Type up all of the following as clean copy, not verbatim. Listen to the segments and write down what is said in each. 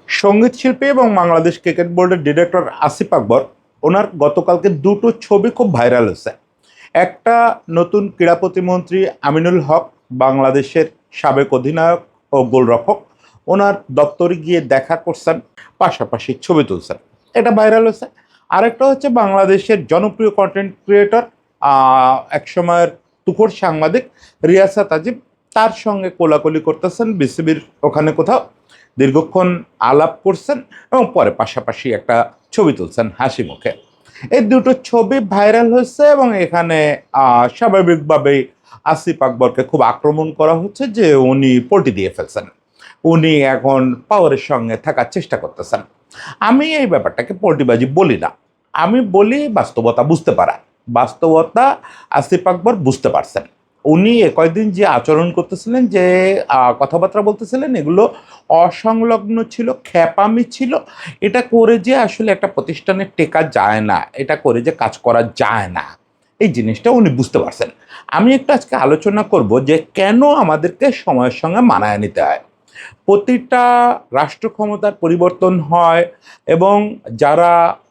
সঙ্গীত শিল্পী এবং বাংলাদেশ ক্রিকেট বোর্ডের ডিরেক্টর আসিফ আকবর ওনার গতকালকে দুটো ছবি খুব ভাইরাল হয়েছে। একটা নতুন ক্রীড়া প্রতিমন্ত্রী আমিনুল হক, বাংলাদেশের সাবেক অধিনায়ক ও গোলরক্ষক, ওনার দপ্তরে গিয়ে দেখা করছেন, পাশাপাশি ছবি তুলছেন, এটা ভাইরাল হয়েছে। আরেকটা হচ্ছে বাংলাদেশের জনপ্রিয় কন্টেন্ট ক্রিয়েটর, একসময়ের তুখোড় সাংবাদিক রিয়াসাত আজিম, তার সঙ্গে কোলাকুলি করতেছেন বিসিবির ওখানে কোথাও, দীর্ঘক্ষণ আলাপ করছেন এবং পরে পাশাপাশি একটা ছবি তুলছেন হাসি মুখে। এই দুটো ছবি ভাইরাল হয়েছে এবং এখানে স্বাভাবিকভাবেই আসিফ আকবরকে খুব আক্রমণ করা হচ্ছে যে উনি পল্টি দিয়ে ফেলছেন, উনি এখন পাওয়ারের সঙ্গে থাকার চেষ্টা করতেছেন। আমি এই ব্যাপারটাকে পল্টিবাজি বলি না, আমি বলি বাস্তবতা বুঝতে পারা। বাস্তবতা আসিফ আকবর বুঝতে পারছেন। উনি কয়েকদিন যে আচরণ করতেছিলেন, যে কথাবার্তা বলতেছিলেন, এগুলো অসংলগ্ন ছিল, খ্যাপামি ছিল। এটা করে যে আসলে একটা প্রতিষ্ঠানে টেকা যায় না, এটা করে যে কাজ করা যায় না, এই জিনিসটা উনি বুঝতে পারছেন। আমি একটু আজকে আলোচনা করব যে কেন আমাদেরকে সময়ের সঙ্গে মানায় নিতে হয়। প্রতিটা রাষ্ট্র ক্ষমতার পরিবর্তন হয় এবং যারা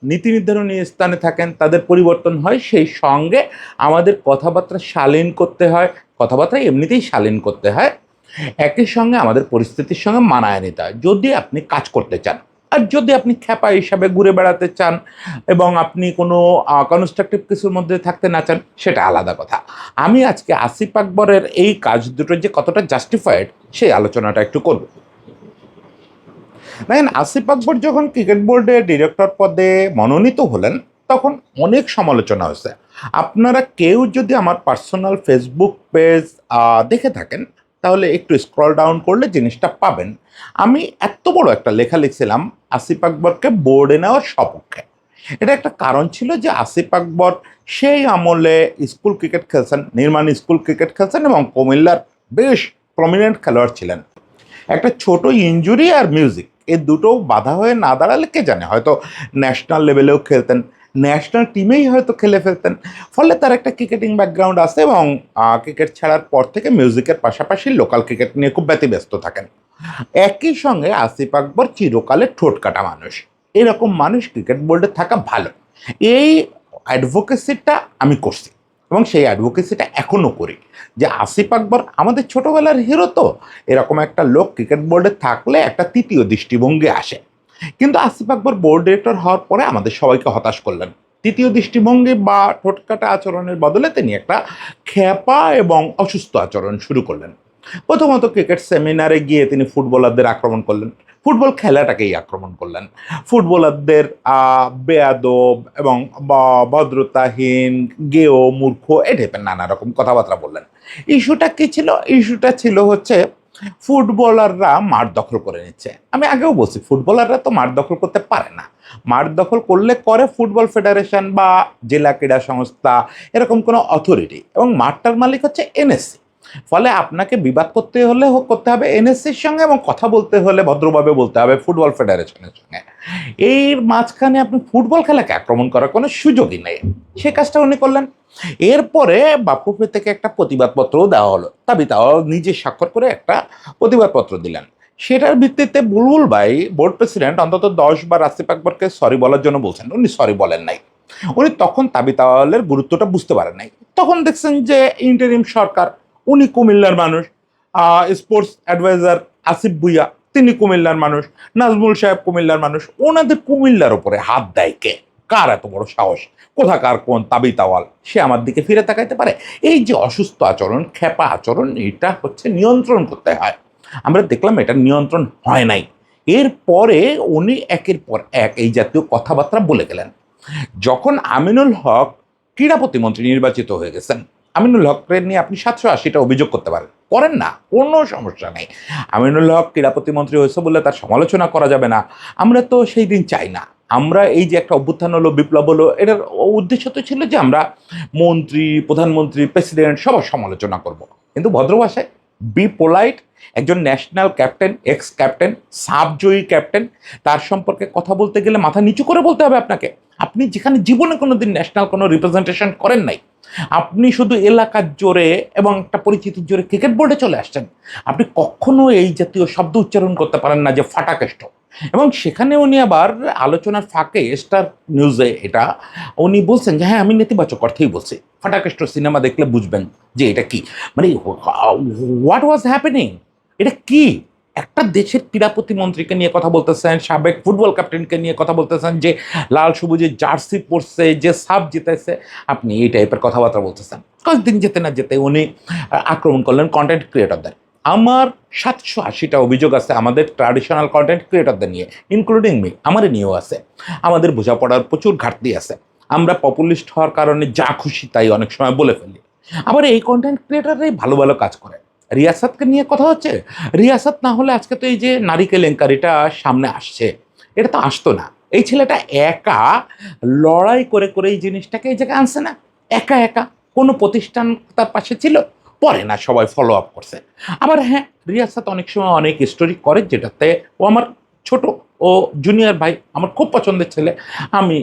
নীতি নির্ধারণী স্থানে থাকেন তাদের পরিবর্তন হয়, সেই সঙ্গে আমাদের কথাবার্তা শালীন করতে হয়, কথাবার্তা এমনিতেই শালীন করতে হয়, একই সঙ্গে আমাদের পরিস্থিতির সঙ্গে মানায় নিতে হয় যদি আপনি কাজ করতে চান। আর যদি আপনি খ্যাপা হিসাবে ঘুরে বেড়াতে চান এবং আপনি কোনো কনস্ট্রাকটিভ কিছুর মধ্যে থাকতে না চান, সেটা আলাদা কথা। আমি আজকে আসিফ আকবরের এই কাজ দুটো যে কতটা জাস্টিফাইড সেই আলোচনাটা একটু করব। দেখেন, আসিফ আকবর যখন ক্রিকেট বোর্ডের ডিরেক্টর পদে মনোনীত হলেন তখন অনেক সমালোচনা হয়েছে। আপনারা কেউ যদি আমার পার্সোনাল ফেসবুক পেজ দেখে থাকেন তাহলে একটু স্ক্রল ডাউন করলে জিনিসটা পাবেন। আমি এত বড় একটা লেখা লিখছিলাম আসিফ আকবরকে বোর্ডে নেওয়ার সপক্ষে। এটা একটা কারণ ছিল যে আসিফ আকবর সেই আমলে স্কুল ক্রিকেট খেলছেন, নির্মাণ স্কুল ক্রিকেট খেলছেন এবং কুমিল্লার বেশ প্রমিনেন্ট খেলোয়াড় ছিলেন। একটা ছোট ইনজুরি আর মিউজিক, এই দুটো বাধা হয়ে না দাঁড়ালে কে জানে হয়তো ন্যাশনাল লেভেলেও খেলতেন, ন্যাশনাল টিমেই হয়তো খেলে ফেলতেন। ফলে তার একটা ক্রিকেটিং ব্যাকগ্রাউন্ড আছে এবং ক্রিকেট ছাড়ার পর থেকে মিউজিকের পাশাপাশি লোকাল ক্রিকেট নিয়ে খুব ব্যতিব্যস্ত থাকেন। একই সঙ্গে আসিফ আকবর চিরকালের ঠোঁট কাটা মানুষ, এরকম মানুষ ক্রিকেট বোর্ডে থাকা ভালো। এই অ্যাডভোকেসিটা আমি করছি এবং সেই অ্যাডভোকেসিটা এখনও করি যে আসিফ আকবর আমাদের ছোটোবেলার হিরো, তো এরকম একটা লোক ক্রিকেট বোর্ডে থাকলে একটা তৃতীয় দৃষ্টিভঙ্গি আসে। কিন্তু আসিফ আকবর বোর্ড ডিরেক্টর হওয়ার পরে আমাদের সবাইকে হতাশ করলেন। তৃতীয় দৃষ্টিভঙ্গি বা ঠোঁটকাটা আচরণের বদলে তিনি একটা খ্যাপা এবং অসুস্থ আচরণ শুরু করলেন। প্রথমত ক্রিকেট সেমিনারে গিয়ে তিনি ফুটবলারদের আক্রমণ করলেন, ফুটবল খেলাটাকেই আক্রমণ করলেন। ফুটবলারদের বেয়াদব এবং ভদ্রতাহীন, গেয়, মূর্খ, এ টাইপের নানা রকম কথাবার্তা বললেন। ইস্যুটা কী ছিল? ইস্যুটা ছিল হচ্ছে ফুটবলাররা মাঠ দখল করে নিচ্ছে। আমি আগেও বলছি ফুটবলাররা তো মাঠ দখল করতে পারে না। মাঠ দখল করলে করে ফুটবল ফেডারেশন বা জেলা ক্রীড়া সংস্থা, এরকম কোনো অথরিটি, এবং মাঠটার মালিক হচ্ছে এনএসসি। ফলে আপনাকে বিবাদ করতে হলে করতে হবে এনএসসির সঙ্গে এবং কথা বলতে হলে ভদ্রভাবে বলতে হবে ফুটবল ফেডারেশনের সঙ্গে। এর মাঝখানে আপনি ফুটবল খেলাকে আক্রমণ করার কোনো সুযোগই নেই। সে কাজটা উনি করলেন। এরপরে বাফুফে থেকে একটা প্রতিবাদপত্রও দেওয়া হলো, তাও নিজে স্বাক্ষর করে একটা প্রতিবাদপত্র দিলেন। সেটার ভিত্তিতে বুলবুল ভাই, বোর্ড প্রেসিডেন্ট, অন্তত 10 বার আসিফ আকবরকে সরি বলার জন্য বলছেন, উনি সরি বলেন নাই। উনি তখন তাওয়ালের গুরুত্বটা বুঝতে পারেন নাই। তখন দেখছেন যে ইন্টারিম সরকার, উনি কুমিল্লার মানুষ, স্পোর্টস অ্যাডভাইজার আসিফ ভুইয়া তিনি কুমিল্লার মানুষ, নাজমুল সাহেব কুমিল্লার মানুষ, ওনাদের কুমিল্লার ওপরে হাত দেয় কে? কার এত বড় সাহস? কোথাকার কোন তাওয়াল সে আমার দিকে ফিরে তাকাইতে পারে? এই যে অসুস্থ আচরণ, খেপা আচরণ, এটা হচ্ছে নিয়ন্ত্রণ করতে হয়। আমরা দেখলাম এটা নিয়ন্ত্রণ হয় নাই। এরপরে উনি একের পর এক এই জাতীয় কথাবার্তা বলে গেলেন। যখন আমিনুল হক ক্রীড়া প্রতিমন্ত্রী নির্বাচিত হয়ে গেছেন, আমিনুল হককে নিয়ে আপনি 780টা অভিযোগ করতে পারেন, করেন না, কোনো সমস্যা নেই। আমিনুল হক ক্রীড়া প্রতিমন্ত্রী হয়েছে বলে তার সমালোচনা করা যাবে না, আমরা তো সেই দিন চাই না। আমরা এই যে একটা অভ্যুত্থান হলো, বিপ্লব হলো, এটার উদ্দেশ্য তো ছিল যে আমরা মন্ত্রী, প্রধানমন্ত্রী, প্রেসিডেন্ট সবার সমালোচনা করব, কিন্তু ভদ্র ভাষায়, বি পোলাইট। একজন ন্যাশনাল ক্যাপ্টেন, এক্স ক্যাপ্টেন, সাবজয়ী ক্যাপ্টেন, তার সম্পর্কে কথা বলতে গেলে মাথা নিচু করে বলতে হবে আপনাকে। আপনি যেখানে জীবনে কোনো দিন ন্যাশনাল কোনো রিপ্রেজেন্টেশন করেন নাই, আপনি শুধু এলাকার জোরে এবং একটা পরিচিতির জোরে ক্রিকেট বোর্ডে চলে আসছেন, আপনি কখনো এই জাতীয় শব্দ উচ্চারণ করতে পারেন না যে ফাটাকেষ্ট। এবং সেখানে উনি আবার আলোচনার ফাঁকে স্টার নিউজে এটা উনি বলছেন যে হ্যাঁ আমি নেতিবাচক অর্থেই বলছি, ফাটাকেষ্ট সিনেমা দেখলে বুঝবেন যে এটা কি, মানে হোয়াট ওয়াজ হ্যাপেনিং, এটা কি? একটা দেশের ক্রীড়া প্রতিমন্ত্রীকে নিয়ে কথা বলতেছেন, সাবেক ফুটবল ক্যাপ্টেনকে নিয়ে কথা বলতেছেন, যে লাল সবুজের জার্সি পরছে, যে সাব জিতেছে, আপনি এই টাইপের কথাবার্তা বলতেছেন। কয়েকদিন যেতে না যেতে উনি আক্রমণ করলেন কন্টেন্ট ক্রিয়েটরদের। আমার 780টা অভিযোগ আছে আমাদের ট্র্যাডিশনাল কন্টেন্ট ক্রিয়েটরদের নিয়ে, ইনক্লুডিং মি, আমারই নিয়েও আছে। আমাদের বোঝাপড়ার প্রচুর ঘাটতি আছে, আমরা পপুলিস্ট হওয়ার কারণে যা খুশি তাই অনেক সময় বলে ফেলি। আবার এই কন্টেন্ট ক্রিয়েটররাই ভালো ভালো কাজ করে। রিয়াসাতকে নিয়ে কথা হচ্ছে, রিয়াসাত না হলে আজকে তো এই যে নারী কেলেঙ্কারিটা সামনে আসছে, এটা তো আসতো না। এই ছেলেটা একা লড়াই করে করে এই জিনিসটাকে এই জায়গায় আনছে না, একা একা। কোনো প্রতিষ্ঠান তার পাশে ছিল? পরে না সবাই ফলো আপ করছে। আবার হ্যাঁ, রিয়াসাত অনেক সময় অনেক স্টোরি করে যেটাতে ও আমার ছোট ও জুনিয়র ভাই, আমার খুব পছন্দের ছেলে। আমি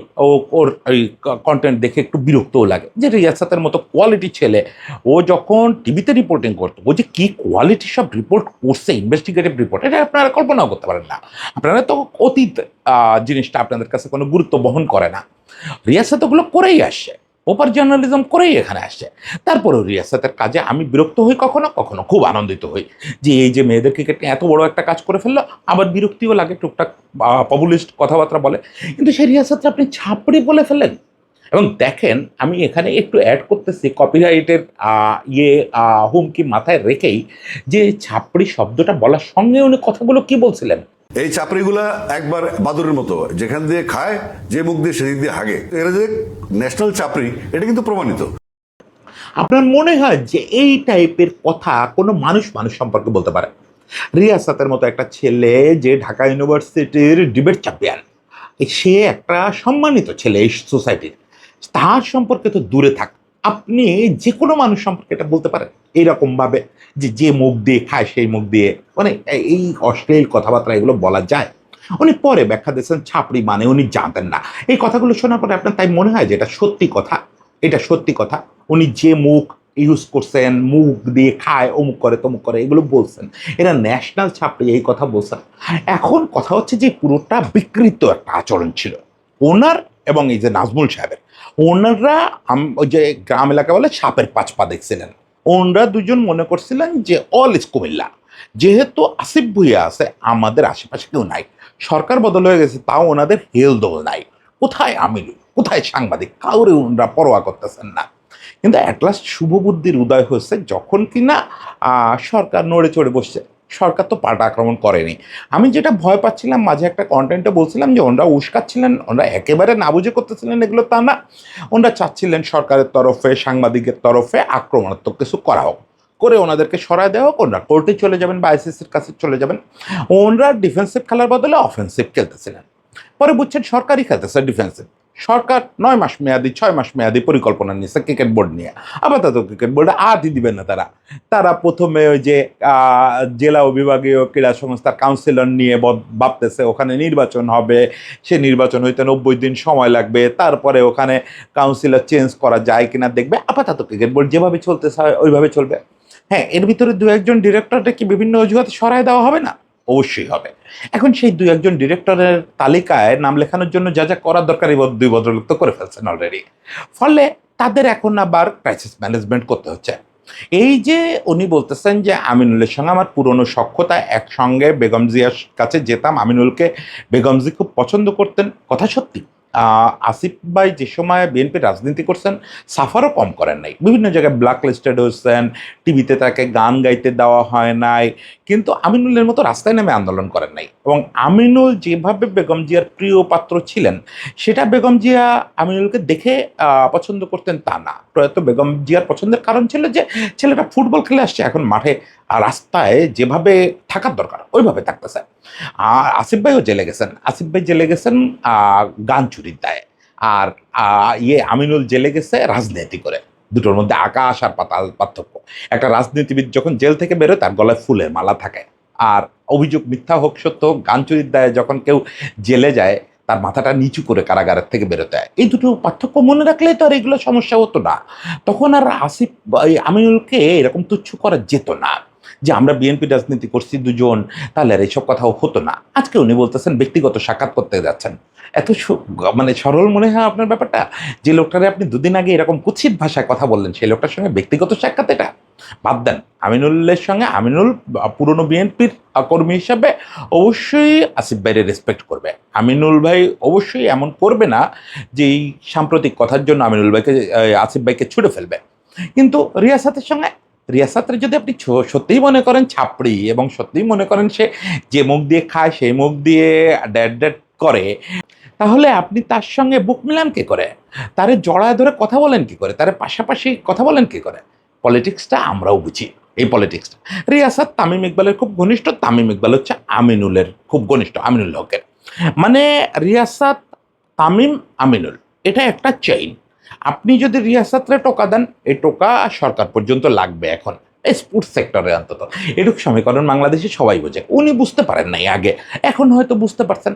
ওর ওই কন্টেন্ট দেখে একটু বিরক্তও লাগে যে রিয়াসাতের মতো কোয়ালিটি ছেলে ও যখন টিভিতে রিপোর্টিং করতো, ও যে কি কোয়ালিটি সব রিপোর্ট করছে, ইনভেস্টিগেটিভ রিপোর্ট, এটা আপনারা কল্পনাও করতে পারেন না। আপনারা তো অতীত জিনিসটা আপনাদের কাছে কোনো গুরুত্ব বহন করে না। রিয়াসাত ওগুলো করেই আসছে, ওপার জার্নালিজম করেই এখানে আসছে। তারপরেও রিয়াসাতের কাজে আমি বিরক্ত হই, কখনো কখনো খুব আনন্দিত হই যে এই যে মেয়েদের ক্রিকেট নিয়ে এত বড় একটা কাজ করে ফেললো। আবার বিরক্তিও লাগে, টুকটাক পপুলিস্ট কথাবার্তা বলে, কিন্তু সেই রিয়াসাতটা আপনি ছাপড়ি বলে ফেলেন। এবং দেখেন, আমি এখানে একটু অ্যাড করতেছি কপিরাইটের হুমকি মাথায় রেখেই, যে ছাপড়ি শব্দটা বলার সঙ্গে উনি কথাগুলো কি বলছিলেন। এই চাপড়িগুলা একবার বাদুরের মতো, যেখান দিয়ে খায় যে মুখ দিয়ে সেদিক দিয়ে হাগে, এরা যে ন্যাশনাল চাপড়ি এটা কিন্তু প্রমাণিত। আপনার মনে হয় যে এই টাইপের কথা কোনো মানুষ মানুষ সম্পর্কে বলতে পারে? রিয়াসাতের মতো একটা ছেলে, যে ঢাকা ইউনিভার্সিটির ডিবেট চ্যাম্পিয়ন, সে একটা সম্মানিত ছেলে এই সোসাইটির, তার সম্পর্কে তো দূরে থাক। আপনি যে কোনো মানুষ সম্পর্কে এটা বলতে পারেন এইরকম ভাবে, যে যে মুখ দিয়ে খায় সেই মুখ দিয়ে, মানে এই অশ্লীল কথাবার্তা এগুলো বলা যায়? উনি পরে ব্যাখ্যা দিয়েছেন ছাপড়ি মানে উনি জানতেন না। এই কথাগুলো শোনার পরে আপনার তাই মনে হয় যে এটা সত্যি কথা? এটা সত্যি কথা? উনি যে মুখ ইউজ করছেন, মুখ দিয়ে খায়, অমুক করে তমুক করে, এগুলো বলছেন, এরা ন্যাশনাল ছাপড়ি এই কথা বলছেন। এখন কথা হচ্ছে যে পুরোটা বিকৃত একটা আচরণ ছিল ওনার এবং এই যে নাজমুল সাহেবের। ওনারা ওই যে গ্রাম এলাকা বলে সাপের পাঁচ পা দেখছিলেন। ওনারা দুজন মনে করছিলেন যে অল ইজ কুমিল্লা, যেহেতু আসিফ ভুইয়া আছে, আমাদের আশেপাশে কেউ নাই, সরকার বদল হয়ে গেছে, তাও ওনাদের হেলদোল নাই। কোথায় আমির, কোথায় সাংবাদিক, কাউরে ওনারা পরোয়া করতেছেন না। কিন্তু অ্যাট লাস্ট শুভবুদ্ধির উদয় হচ্ছে যখন কিনা সরকার নড়ে চড়ে বসছে। সরকার তো পাল্টা আক্রমণ করেনি। আমি যেটা ভয় পাচ্ছিলাম, মাঝে একটা কন্টেন্টে বলছিলাম যে ওনারা উস্কাচ্ছিলেন, ওনারা একেবারে না বুঝে করতেছিলেন এগুলো তা না, ওনারা চাচ্ছিলেন সরকারের তরফে, সাংবাদিকের তরফে আক্রমণাত্মক কিছু করা হোক, করে ওনাদেরকে সরায় দেওয়া হোক, ওনারা কোর্টে চলে যাবেন বা আইসিসির কাছে চলে যাবেন। ওনারা ডিফেন্সিভ খেলার বদলে অফেন্সিভ খেলতেছিলেন। পরে বুঝছেন সরকারই খেলতেছে ডিফেন্সিভ। সরকার 9 মাস মেয়াদি, 6 মাস মেয়াদি পরিকল্পনা নিয়েছে ক্রিকেট বোর্ড নিয়ে। আপাতত ক্রিকেট বোর্ডে আদই দিবেন না তারা। তারা প্রথমে ওই যে জেলা ও বিভাগীয় ক্রীড়া সংস্থার কাউন্সিলর নিয়ে ভাবতেছে, ওখানে নির্বাচন হবে, সে নির্বাচন হইতে 90 দিন সময় লাগবে, তারপরে ওখানে কাউন্সিলর চেঞ্জ করা যায় কিনা দেখবে। আপাতত ক্রিকেট বোর্ড যেভাবে চলতে চায় ওইভাবে চলবে। হ্যাঁ, এর ভিতরে দু একজন ডিরেক্টরকে কি বিভিন্ন অজুহাতে সরায় দেওয়া হবে না? অবশ্যই হবে। এখন সেই দুই একজন ডিরেক্টরের তালিকায় নাম লেখানোর জন্য যা যা করার দরকার এই দুই ভদ্রলোক তো করে ফেলছেন অলরেডি। ফলে তাদের এখন আবার ক্রাইসিস ম্যানেজমেন্ট করতে হচ্ছে। এই যে উনি বলতেছেন যে আমিনুলের সঙ্গে আমার পুরনো সখ্যতা, একসঙ্গে বেগম জিয়ার কাছে যেতাম, আমিনুলকে বেগম জি খুব পছন্দ করতেন, কথা সত্যি। আসিফ ভাই যে সময় বিএনপি রাজনীতি করছেন, সাফারও কম করেন নাই, বিভিন্ন জায়গায় ব্ল্যাক লিস্টেড হয়েছেন, টিভিতে তাকে গান গাইতে দেওয়া হয় নাই, কিন্তু আমিনুলের মতো রাস্তায় নেমে আন্দোলন করেন নাই। এবং আমিনুল যেভাবে বেগম জিয়ার প্রিয় পাত্র ছিলেন, সেটা বেগম জিয়া আমিনুলকে দেখে পছন্দ করতেন তা না। প্রয়াত বেগম জিয়ার পছন্দের কারণ ছিল যে ছেলেটা ফুটবল খেলে আসছে, এখন মাঠে রাস্তায় যেভাবে থাকার দরকার ওইভাবে থাকতেছে। আর আসিফ ভাইও জেলে গেছেন, আসিফ ভাই জেলে গেছেন গান চুরির দায়ে, আর আমিনুল জেলে গেছে রাজনীতি করে। দুটোর মধ্যে আকাশ আর পাতাল পার্থক্য। একটা রাজনীতিবিদ যখন জেল থেকে বেরোয় তার গলায় ফুলের মালা থাকে, আর অভিযোগ মিথ্যা হোক সত্য হোক, গান চুরির দায়ে যখন কেউ জেলে যায় তার মাথাটা নিচু করে কারাগারের থেকে বেরোতে হয়। এই দুটো পার্থক্য মনে রাখলে তো আর এগুলো সমস্যা হতো না। তখন আর আসিফ আমিনুলকে এরকম তুচ্ছ করা যেত না যে আমরা বিএনপি রাজনীতি করছি দুজন, তাহলে আর এইসব কথাও হতো না। আজকে উনি বলতেছেন ব্যক্তিগত সাক্ষাৎ করতে যাচ্ছেন। এত মানে সরল মনে হয় আপনার ব্যাপারটা? যে লোকটারে আপনি দুদিন আগে এরকম কুৎসিত ভাষায় কথা বললেন, সেই লোকটার সঙ্গে ব্যক্তিগত সাক্ষাৎ এটা? বাদ দেন, আমিনুলের সঙ্গে আমিনুল পুরনো বিএনপির কর্মী হিসাবে অবশ্যই আসিফ ভাইরে রেসপেক্ট করবে। আমিনুল ভাই অবশ্যই এমন করবে না যে এই সাম্প্রতিক কথার জন্য আমিনুল ভাইকে আসিফ ভাইকে ছুড়ে ফেলবে। কিন্তু রিয়াসাতের সঙ্গে, রিয়াসাতের যদি আপনি সত্যিই মনে করেন ছাপড়ি, এবং সত্যিই মনে করেন সে যে মুখ দিয়ে খায় সেই মুখ দিয়ে ড্যাড ড্যাড করে, তাহলে আপনি তার সঙ্গে বুক মিলান কি করে? তারে জড়ায় ধরে কথা বলেন কি করে? তারে পাশাপাশি কথা বলেন কি করে? পলিটিক্সটা আমরাও বুঝি, এই পলিটিক্সটা। রিয়াসাত তামিম ইকবালের খুব ঘনিষ্ঠ, তামিম ইকবাল হচ্ছে আমিনুলের খুব ঘনিষ্ঠ, আমিনুল হকের। মানে রিয়াসাত, তামিম, আমিনুল, এটা একটা চেইন। আপনি যদি রিয়াসাতরে টোকা দেন, এই টোকা সরকার পর্যন্ত লাগবে। এখন স্পোর্টস সেক্টরে অন্তত এটুকু সমীকরণ বাংলাদেশে সবাই বোঝে। উনি বুঝতে পারেন নাই আগে, এখন হয়তো বুঝতে পারছেন।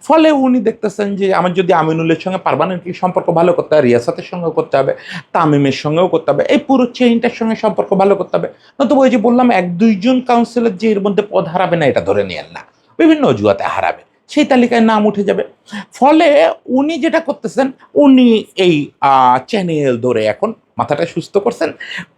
ফলে উনি দেখতেছেন যে আমার যদি আমিনুলের সঙ্গে পার্মানেন্টলি সম্পর্ক ভালো করতে হয়, রিয়াসাতের সঙ্গেও করতে হবে, তামিমের সঙ্গেও করতে হবে, এই পুরো চেইনটার সঙ্গে সম্পর্ক ভালো করতে হবে। নতুবা ওই যে বললাম, এক দুইজন কাউন্সিলর যে এর মধ্যে পদ হারাবে না এটা ধরে নিয়েন না, বিভিন্ন অজুহাতে হারাবে, সেই তালিকায় নাম উঠে যাবে। ফলে উনি যেটা করতেছেন, উনি এই চ্যানেল ধরে এখন মাথাটা সুস্থ করছেন,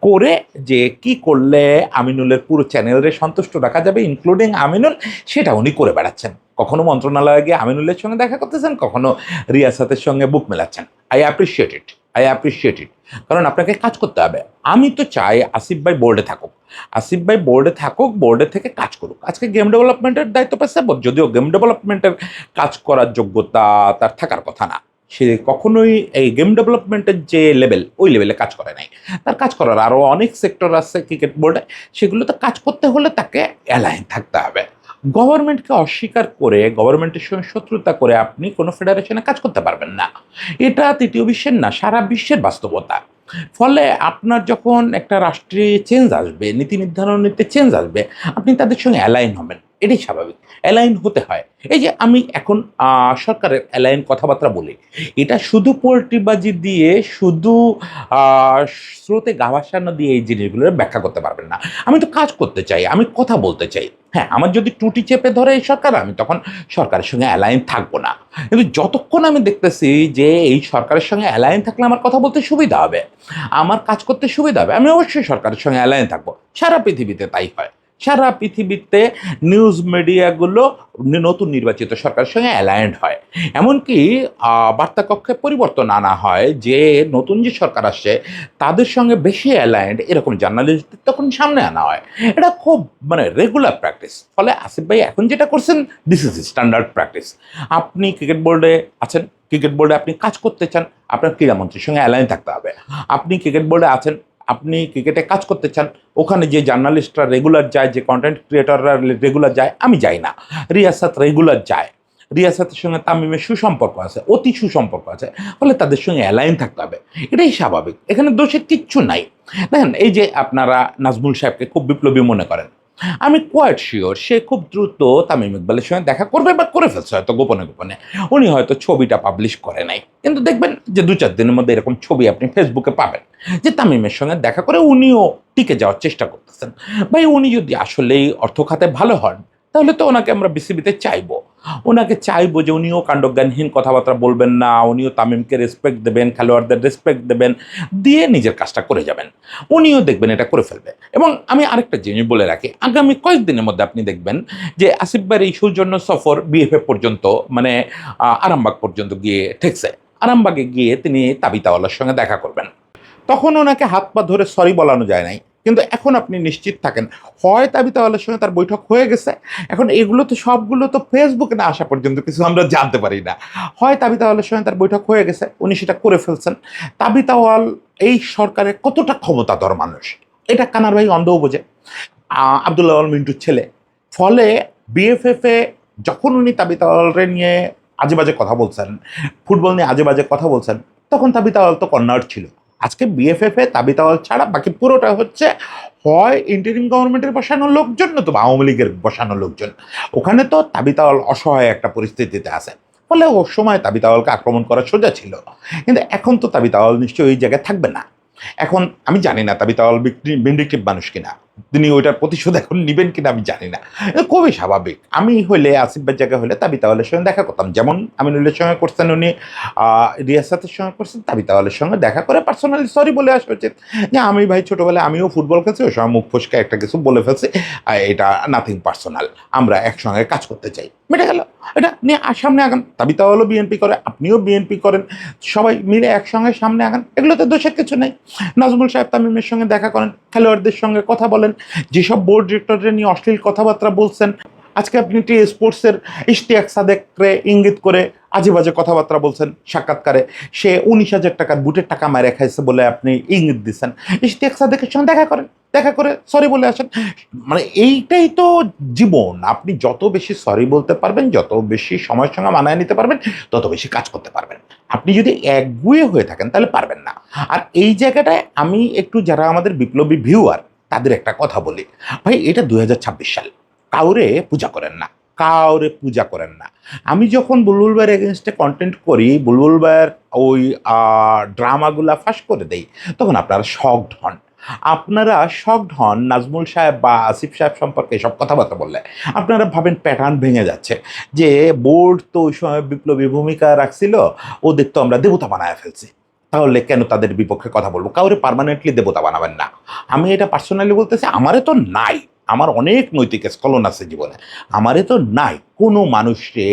করে যে কি করলে আমিনুলের পুরো চ্যানেলরে সন্তুষ্ট রাখা যাবে ইনক্লুডিং আমিনুল, সেটা উনি করে বেড়াচ্ছেন। কখনো মন্ত্রণালয়ে গিয়ে আমিনুলের সঙ্গে দেখা করতেছেন, কখনো রিয়াসাতের সঙ্গে বুক মেলাচ্ছেন। I appreciate it, I appreciate it. কারণ আপনাকে কাজ করতে হবে। আমি তো চাই আসিফ ভাই বোর্ডে থাকুক, আসিফ ভাই বোর্ডে থাকুক, বোর্ডে থেকে কাজ করুক। আজকে গেম ডেভেলপমেন্টের দায়িত্ব পেয়েছে, যদিও গেম ডেভেলপমেন্টের কাজ করার যোগ্যতা তার থাকার কথা না, সে কখনোই এই গেম ডেভেলপমেন্টের যে লেভেল, ওই লেভেলে কাজ করে নাই। তার কাজ করার আরও অনেক সেক্টর আছে ক্রিকেট বোর্ডে, সেগুলোতে কাজ করতে হলে তাকে অ্যালাইন থাকতে হবে। গভর্নমেন্টকে অস্বীকার করে, গভর্নমেন্টের সঙ্গে শত্রুতা করে আপনি কোনো ফেডারেশনে কাজ করতে পারবেন না। এটা তৃতীয় বিশ্বের না, সারা বিশ্বের বাস্তবতা। ফলে আপনার যখন একটা রাষ্ট্রে চেঞ্জ আসবে, নীতি নির্ধারণীতে চেঞ্জ আসবে, আপনি তাদের সঙ্গে অ্যালাইন হবেন, এটাই স্বাভাবিক। অ্যালাইন হতে হয়। এই যে আমি এখন সরকারের অ্যালাইন কথাবার্তা বলি, এটা শুধু পোল্ট্রিবাজি দিয়ে, শুধু আহ, স্রোতে গা ভাসানো দিয়ে এই জিনিসগুলোর ব্যাখ্যা করতে পারবেন না। আমি তো কাজ করতে চাই, আমি কথা বলতে চাই। হ্যাঁ, আমার যদি টুটি চেপে ধরে এই সরকার, আমি তখন সরকারের সঙ্গে অ্যালাইন থাকবো না। কিন্তু যতক্ষণ আমি দেখতেছি যে এই সরকারের সঙ্গে অ্যালাইন থাকলে আমার কথা বলতে সুবিধা হবে, আমার কাজ করতে সুবিধা হবে, আমি অবশ্যই সরকারের সঙ্গে অ্যালাইন থাকবো। সারা পৃথিবীতে তাই হয়। সারা পৃথিবীতে নিউজ মিডিয়াগুলো নতুন নির্বাচিত সরকারের সঙ্গে অ্যালায়েন্ড হয়। এমনকি বার্তাকক্ষে পরিবর্তন আনা হয় যে নতুন যে সরকার আসছে তাদের সঙ্গে বেশি অ্যালায়েন্ড, এরকম জার্নালিস্ট তখন সামনে আনা হয়। এটা খুব মানে রেগুলার প্র্যাকটিস। ফলে আসিফ ভাই এখন যেটা করছেন, দিস ইজ স্ট্যান্ডার্ড প্র্যাকটিস। আপনি ক্রিকেট বোর্ডে আছেন, ক্রিকেট বোর্ডে আপনি কাজ করতে চান, আপনার ক্রীড়ামন্ত্রীর সঙ্গে অ্যালাইন থাকতে হবে। আপনি ক্রিকেট বোর্ডে আছেন, আপনি ক্রিকেটে কাজ করতে চান, ওখানে যে জার্নালিস্টরা রেগুলার যায়, যে কন্টেন্ট ক্রিয়েটররা রেগুলার যায়, আমি যাই না, রিয়াসাত রেগুলার যায়, রিয়াসাতের সঙ্গে তামিমের সুসম্পর্ক আছে, অতি সুসম্পর্ক আছে, ফলে তাদের সঙ্গে অ্যালাইন থাকতে হবে। এটাই স্বাভাবিক, এখানে দোষের কিচ্ছু নাই। দেখেন, এই যে আপনারা নাজমুল সাহেবকে খুব বিপ্লবী মনে করেন, আমি কোয়াইট শিওর সে খুব দ্রুত তামিম ইকবালের সঙ্গে দেখা করবে, বা করে ফেলছে হয়তো গোপনে গোপনে। উনি হয়তো ছবিটা পাবলিশ করে নাই, কিন্তু দেখবেন যে 2-4 দিনের মধ্যে এরকম ছবি আপনি ফেসবুকে পাবেন যে তামিমের সঙ্গে দেখা করে উনিও টিকে যাওয়ার চেষ্টা করতেছেন। ভাই, উনি যদি আসলেই অর্থ খাতে ভালো হন, তাহলে তো ওনাকে আমরা বিসিবিতে চাইবো। ওনাকে চাইবো যে উনিও কাণ্ডজ্ঞানহীন কথাবার্তা বলবেন না, উনিও তামিমকে রেসপেক্ট দেবেন, খেলোয়াড়দের রেসপেক্ট দেবেন, দিয়ে নিজের কাজটা করে যাবেন। উনিও দেখবেন এটা করে ফেলবে। এবং আমি আরেকটা জিনিস বলে রাখি, আগামী কয়েকদিনের মধ্যে আপনি দেখবেন যে আসিফ ভাইয়ের এই সৌজন্য সফর বিএফএ পর্যন্ত, মানে আরামবাগ পর্যন্ত গিয়ে ঠেকছে। আরামবাগে গিয়ে তিনি তাবিতাওয়ালার সঙ্গে দেখা করবেন। তখন ওনাকে হাত পা ধরে সরি বলানো যায় নাই, কিন্তু এখন আপনি নিশ্চিত থাকেন, হয় তাবিতাওয়ালার সঙ্গে তার বৈঠক হয়ে গেছে। এখন এগুলো তো সবগুলো তো ফেসবুকে না আসা পর্যন্ত কিছু আমরা জানতে পারি না। হয় তাবিতাওয়ালার সঙ্গে তার বৈঠক হয়ে গেছে, উনি সেটা করে ফেলছেন। তাবিতাওয়াল এই সরকারের কতটা ক্ষমতাধর মানুষ, এটা কানার ভাই অন্ধও বোঝে। আবদুল্লাহ আল মিন্টুর ছেলে। ফলে বিএফএফে যখন উনি তাবিতাওয়ালরে নিয়ে আজে বাজে কথা বলছেন, ফুটবল নিয়ে আজে বাজে কথা বলছেন, তখন তাবিতাওয়াল তো কর্নার ছিল। আজকে বিএফএফে তাবিতাওয়াল ছাড়া বাকি পুরোটা হচ্ছে হয় ইন্টারিম গভর্নমেন্টের বসানো লোকজন, নতুবা আওয়ামী লীগের বসানো লোকজন। ওখানে তো তাবিতাওয়াল অসহায় একটা পরিস্থিতিতে আছে। ফলে ওর সময় তাবিতাওয়ালকে আক্রমণ করা সোজা ছিল। কিন্তু এখন তো তাবিতাওয়াল নিশ্চয়ই ওই জায়গায় থাকবে না। এখন আমি জানি না তাবিতাওয়াল ভিন্ডিকটিভ মানুষ কিনা, তিনি ওইটার প্রতিশোধ এখন নেবেন কিনা আমি জানি না। এটা খুবই স্বাভাবিক। আমি হইলে আসিফ ভাইয়ের জায়গায় হলে তাবিতা আওয়ালের সঙ্গে দেখা করতাম, যেমন আমিনুলের সঙ্গে করছেন উনি, রিয়াসাতের সঙ্গে করছেন, তাবিতা আওয়ালের সঙ্গে দেখা করে পার্সোনালি সরি বলে আসা উচিত যে আমি ভাই ছোটোবেলায় আমিও ফুটবল খেলছি, ওই সময় মুখ ফসকে একটা কিছু বলে ফেলছি, এটা নাথিং পার্সোনাল, আমরা একসঙ্গে কাজ করতে চাই, মিটে গেল। এটা নিয়ে সামনে আগান। তাবিতা আওয়ালও বিএনপি করে, আপনিও বিএনপি করেন, সবাই মিলে একসঙ্গে সামনে আগান, এগুলোতে দোষের কিছু নেই। নাজমুল সাহেব তামিমের সঙ্গে দেখা করেন, খেলোয়াড়দের সঙ্গে কথা বলেন, যেসব বোর্ড ডিরেক্টরদের নিয়ে অশ্লীল কথাবার্তা বলছেন, আজকে আপনি টি স্পোর্টসের ইশতিয়াক সাদেককে ইঙ্গিত করে আজে বাজে কথাবার্তা বলছেন সাক্ষাৎকারে, সে 19,000 টাকার বুটের টাকা মারে খাইছে বলে আপনি ইঙ্গিত দিচ্ছেন। ইশতিয়াক সাদেকের সঙ্গে দেখা করেন, দেখা করে সরি বলে আসেন। মানে এইটাই তো জীবন। আপনি যত বেশি সরি বলতে পারবেন, যত বেশি সময়ের সঙ্গে মানায় নিতে পারবেন, তত বেশি কাজ করতে পারবেন। আপনি যদি একগুঁয়ে হয়ে থাকেন তাহলে পারবেন না। আর এই জায়গাটায় আমি একটু, যারা আমাদের বিপ্লবী ভিউয়ার, তাদের একটা কথা বলি, ভাই এটা 2026 সাল, কাউরে পূজা করেন না, কাউরে পূজা করেন না। আমি যখন বুলবুল ভাইয়ের এগেনস্টে কন্টেন্ট করি, বুলবুল ভাইয়ের ওই ড্রামাগুলা ফাঁস করে দেই, তখন আপনারা শকড হন। আপনারা শকড হন নাজমুল সাহেব বা আসিফ সাহেব সম্পর্কে এসব কথাবার্তা বললে। আপনারা ভাবেন প্যাটার্ন ভেঙে যাচ্ছে, যে বোর্ড তো ওই সময় বিপ্লবী ভূমিকা রাখছিল, ওদের তো আমরা দেবতা বানায় ফেলছি, তাহলে কেন তাদের বিপক্ষে কথা বলবো? কাউরে পার্মানেন্টলি দেবতা বানাবেন না। আমি এটা পার্সোনালি বলতেছি, আমারে তো নাই, আমার অনেক নৈতিক স্খলন আছে জীবনে, আমারে তো নাই কোনো মানুষে,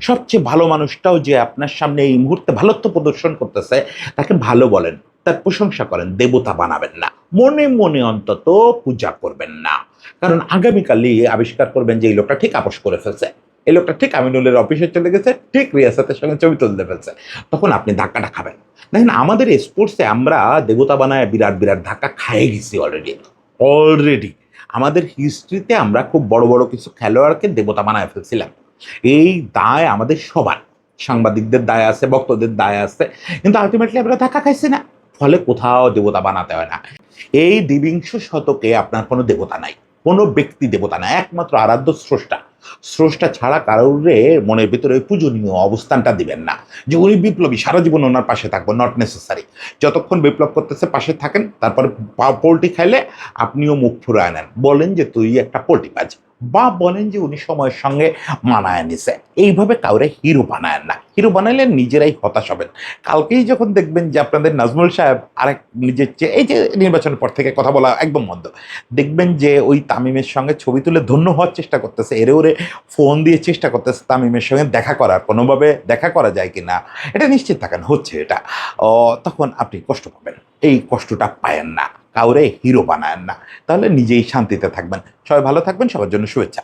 সবচেয়ে ভালো মানুষটাও যে আপনার সামনে এই মুহূর্তে ভালোত্ব প্রদর্শন করতেছে, তাকে ভালো বলেন, তার প্রশংসা করেন, দেবতা বানাবেন না, মনে মনে অন্তত পূজা করবেন না। কারণ আগামীকালই আবিষ্কার করবেন যে এই লোকটা ঠিক আপোষ করে ফেলছে, এই লোকটা ঠিক আমিনুলের অফিসে চলে গেছে, ঠিক রিয়াসাতের সঙ্গে ছবি তুলতে ফেলছে, তখন আপনি ধাক্কাটা খাবেন। দেখেন আমাদের স্পোর্টসে আমরা দেবতা বানায় বিরাট বিরাট ধাক্কা খাইয়ে গেছি অলরেডি। অলরেডি আমাদের হিস্ট্রিতে আমরা খুব বড় বড় কিছু খেলোয়াড়কে দেবতা বানায় ফেলছিলাম। এই দায় আমাদের সবার, সাংবাদিকদের দায় আছে, বক্তাদের দায় আছে, কিন্তু আলটিমেটলি আমরা ধাক্কা খাইছি না, ফলে কোথাও দেবতা বানাতে হয় না। এই দ্বিবিংশ শতকে আপনার কোনো দেবতা নাই, কোনো ব্যক্তি দেবতা না, একমাত্র আরাধ্য স্রষ্টা। স্রষ্টা ছাড়া কারোরে মনের ভিতরে ওই পূজনীয় অবস্থানটা দিবেন না যে উনি বিপ্লবী, সারা জীবন ওনার পাশে থাকবো, নট নেসেসারি। যতক্ষণ বিপ্লব করতেছে পাশে থাকেন, তারপর পোল্ট্রি খাইলে আপনিও মুখ ফুরায় নেন, বলেন যে তুই একটা পোল্ট্রিবাজ, বা বলেন যে উনি সময়ের সঙ্গে মানায় নিছে। এইভাবে কাউরে হিরো বানায় না, হিরো বানাইলে নিজেরাই হতাশ হবেন। কালকেই যখন দেখবেন যে আপনাদের নাজমুল সাহেব আরেক নিজের চেয়ে, এই যে নির্বাচনের পর থেকে কথা বলা একদম বন্ধ, দেখবেন যে ওই তামিমের সঙ্গে ছবি তুলে ধন্য হওয়ার চেষ্টা করতেছে, এরে ওরে ফোন দিয়ে চেষ্টা করতেছে তামিমের সঙ্গে দেখা করার, কোনোভাবে দেখা করা যায় কিনা, এটা নিশ্চিত থাকেন হচ্ছে এটা। তখন আপনি কষ্ট পাবেন, এই কষ্টটা পায়েন না, কাউরে হিরো বানায়েন না, তাহলে নিজেই শান্তিতে থাকবেন। সবাই ভালো থাকবেন, সবার জন্য শুভেচ্ছা।